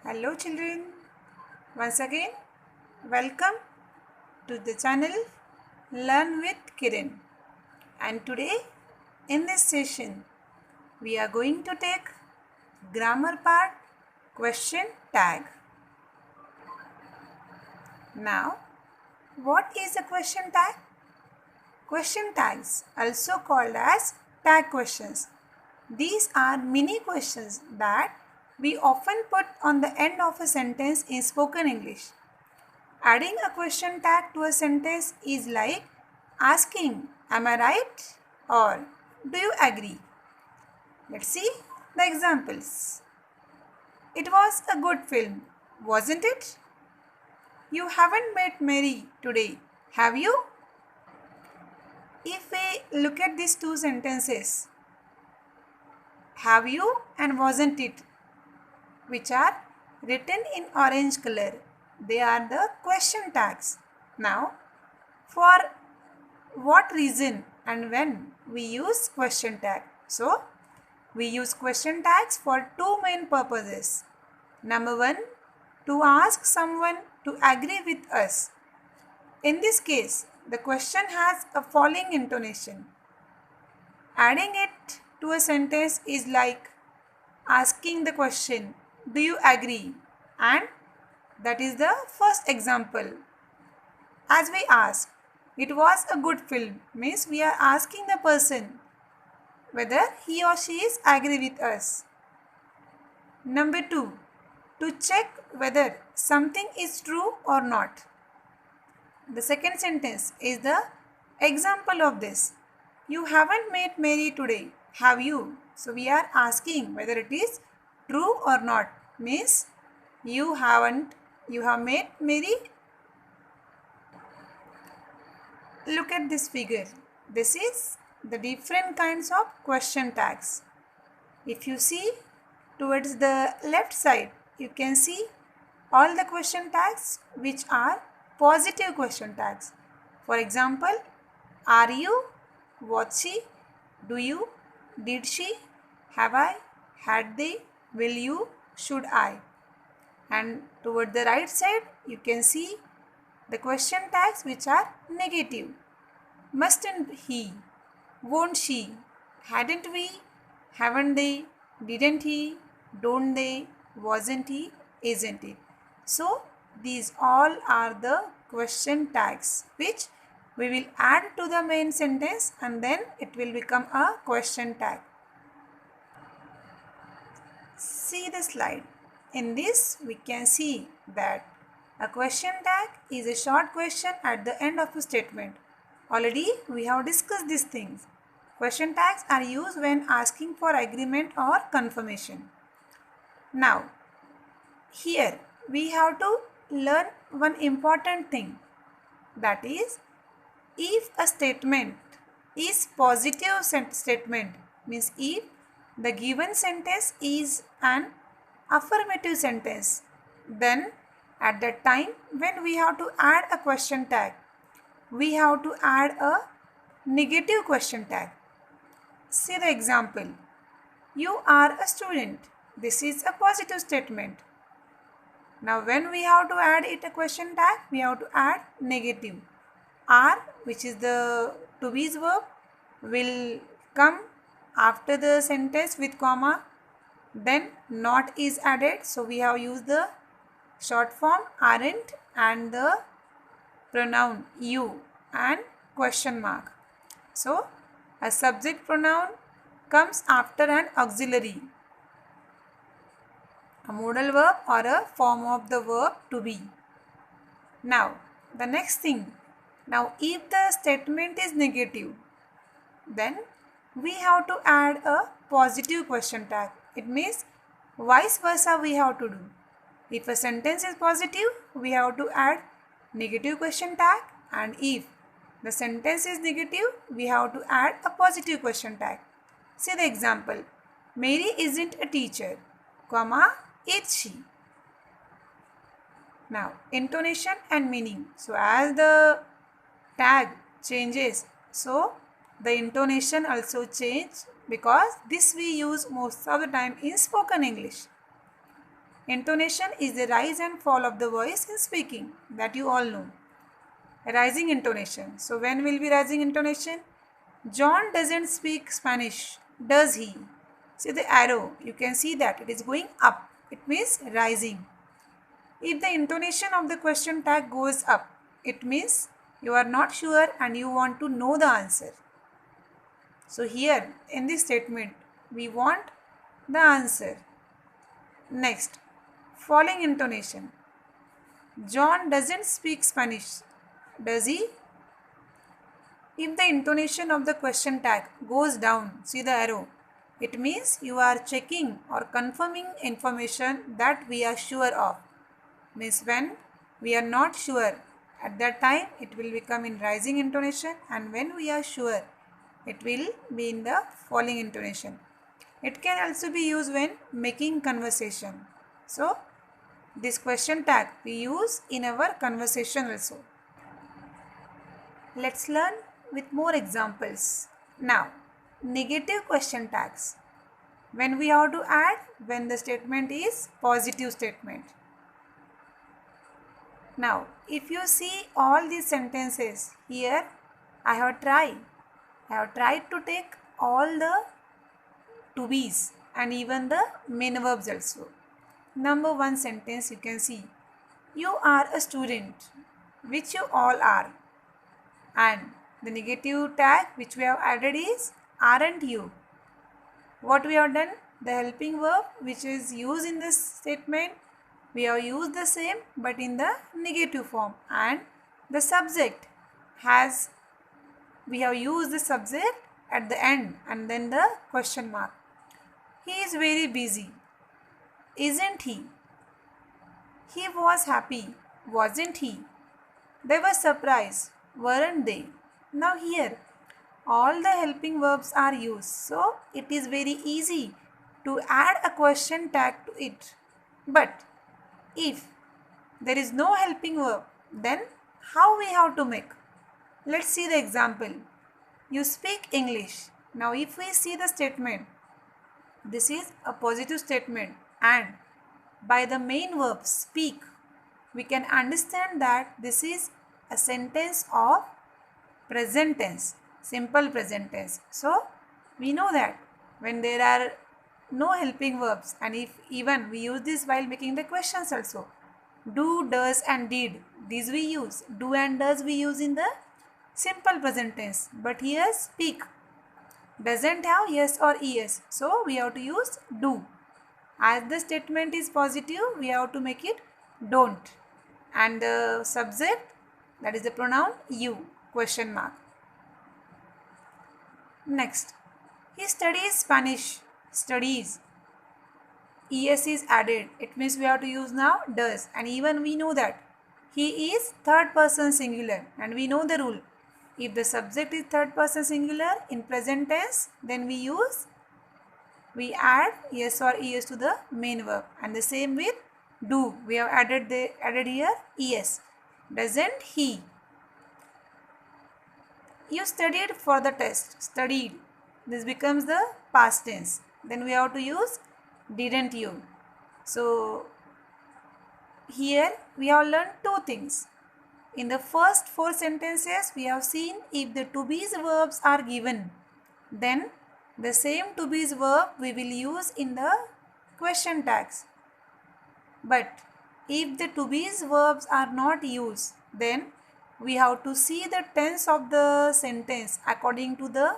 Hello children, once again welcome to the channel Learn with Kiran, and today in this session we are going to take grammar part question tag. Now what is a question tag? Question tags, also called as tag questions. These are mini questions that we often put on the end of a sentence in spoken English. Adding a question tag to a sentence is like asking, "Am I right?" or "Do you agree?" Let's see the examples. It was a good film, wasn't it? You haven't met Mary today, have you? If we look at these two sentences, have you and wasn't it, which are written in orange color, they are the question tags. Now, for what reason and when we use question tag? So, we use question tags for two main purposes. Number one, to ask someone to agree with us. In this case, the question has a falling intonation. Adding it to a sentence is like asking the question, "Do you agree?" And that is the first example. As we ask, "It was a good film," means we are asking the person whether he or she is agree with us. Number two, to check whether something is true or not. The second sentence is the example of this. You haven't met Mary today, have you? So we are asking whether it is true or not. Means you have met Mary. Look at this figure. This is the different kinds of question tags. If you see towards the left side, you can see all the question tags which are positive question tags. For example, are you, was she, do you, did she, have I, had they, will you, should I. And toward the right side, you can see the question tags which are negative. Mustn't he, won't she, hadn't we, haven't they, didn't he, don't they, wasn't he, isn't it. So these all are the question tags which we will add to the main sentence and then it will become a question tag. See the slide. In this we can see that a question tag is a short question at the end of a statement. Already we have discussed these things. Question tags are used when asking for agreement or confirmation. Now, here we have to learn one important thing, that is, if a statement is positive statement, means if the given sentence is an affirmative sentence, then at that time when we have to add a question tag, we have to add a negative question tag. See the example. You are a student. This is a positive statement. Now when we have to add it a question tag, we have to add negative. Are, which is the to be's verb, will come after the sentence with comma. Then not is added. So we have used the short form aren't and the pronoun you and question mark. So a subject pronoun comes after an auxiliary, a modal verb or a form of the verb to be. Now the next thing, now if the statement is negative, then we have to add a positive question tag. It means vice versa we have to do. If a sentence is positive, we have to add negative question tag, and if the sentence is negative, we have to add a positive question tag. See the example. Mary isn't a teacher, comma, is she. Now, intonation and meaning. So, as the tag changes, so the intonation also change, because this we use most of the time in spoken English. Intonation is the rise and fall of the voice in speaking, that you all know. Rising intonation. So when will be rising intonation? John doesn't speak Spanish, does he? See the arrow, you can see that it is going up. It means rising. If the intonation of the question tag goes up, it means you are not sure and you want to know the answer. So here in this statement, we want the answer. Next, falling intonation. John doesn't speak Spanish, does he? If the intonation of the question tag goes down, see the arrow, it means you are checking or confirming information that we are sure of. Means when we are not sure, at that time it will become in rising intonation, and when we are sure, it will be in the falling intonation. It can also be used when making conversation. So this question tag we use in our conversation also. Let's learn with more examples. Now, negative question tags. When we have to add when the statement is positive statement. Now, if you see all these sentences here, I have tried to take all the to be's and even the main verbs also. Number one sentence you can see, you are a student, which you all are. And the negative tag which we have added is aren't you. What we have done? The helping verb which is used in this statement, we have used the same but in the negative form, and the subject has, we have used the subject at the end and then the question mark. He is very busy, isn't he? He was happy, wasn't he? They were surprised, weren't they? Now here, all the helping verbs are used, so it is very easy to add a question tag to it. But if there is no helping verb, then how we have to make? Let's see the example. You speak English. Now if we see the statement, this is a positive statement, and by the main verb speak, we can understand that this is a sentence of present tense, simple present tense. So we know that when there are no helping verbs, and if even we use this while making the questions also, do, does and did, these we use. Do and does we use in the simple present tense, but here speak doesn't have yes or es, so we have to use do. As the statement is positive, we have to make it don't, and the subject, that is the pronoun you, question mark. Next, he studies Spanish, studies, es is added, it means we have to use now does, and even we know that he is third person singular, and we know the rule. If the subject is third person singular in present tense, then we add yes or es to the main verb, and the same with do, we have added here es. Doesn't he? You studied for the test, studied, this becomes the past tense, then we have to use didn't you. So here we have learned two things. In the first four sentences, we have seen if the to be's verbs are given, then the same to be's verb we will use in the question tags. But if the to be's verbs are not used, then we have to see the tense of the sentence according to the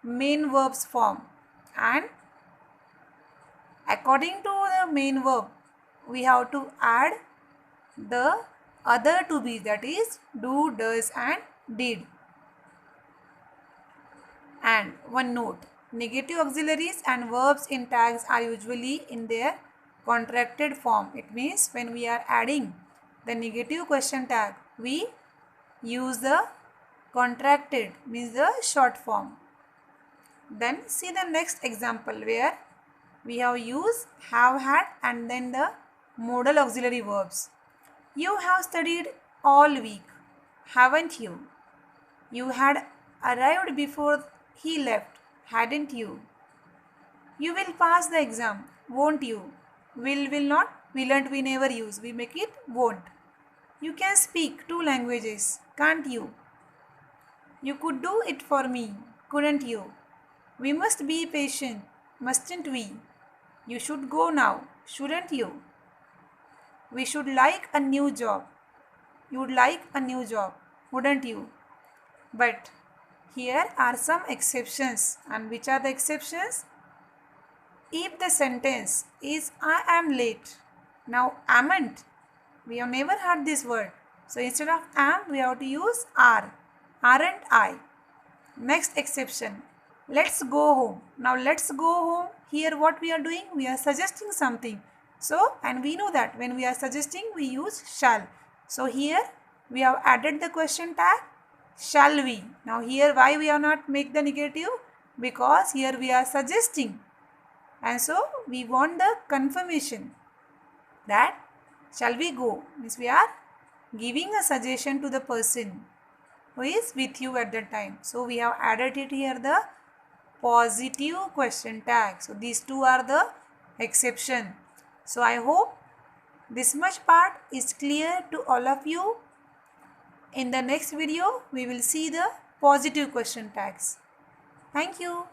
main verb's form, and according to the main verb we have to add the other to be, that is do, does and did. And one note, negative auxiliaries and verbs in tags are usually in their contracted form. It means when we are adding the negative question tag, we use the contracted, means the short form. Then see the next example where we have used have had and then the modal auxiliary verbs. You have studied all week, haven't you? You had arrived before he left, hadn't you? You will pass the exam, won't you? Will not? We learnt we never use. We make it won't. You can speak 2 languages, can't you? You could do it for me, couldn't you? We must be patient, mustn't we? You should go now, shouldn't you? We should like a new job. You'd like a new job, wouldn't you? But here are some exceptions. And which are the exceptions? If the sentence is I am late. Now amn't. We have never heard this word. So instead of am, we have to use are. Aren't I? Next exception. Let's go home. Now let's go home. Here what we are doing? We are suggesting something. So, and we know that when we are suggesting, we use shall. So here we have added the question tag. Shall we? Now here why we have not make the negative? Because here we are suggesting. And so we want the confirmation that shall we go? Means we are giving a suggestion to the person who is with you at that time. So we have added it here the positive question tag. So these two are the exception. So I hope this much part is clear to all of you. In the next video, we will see the positive question tags. Thank you.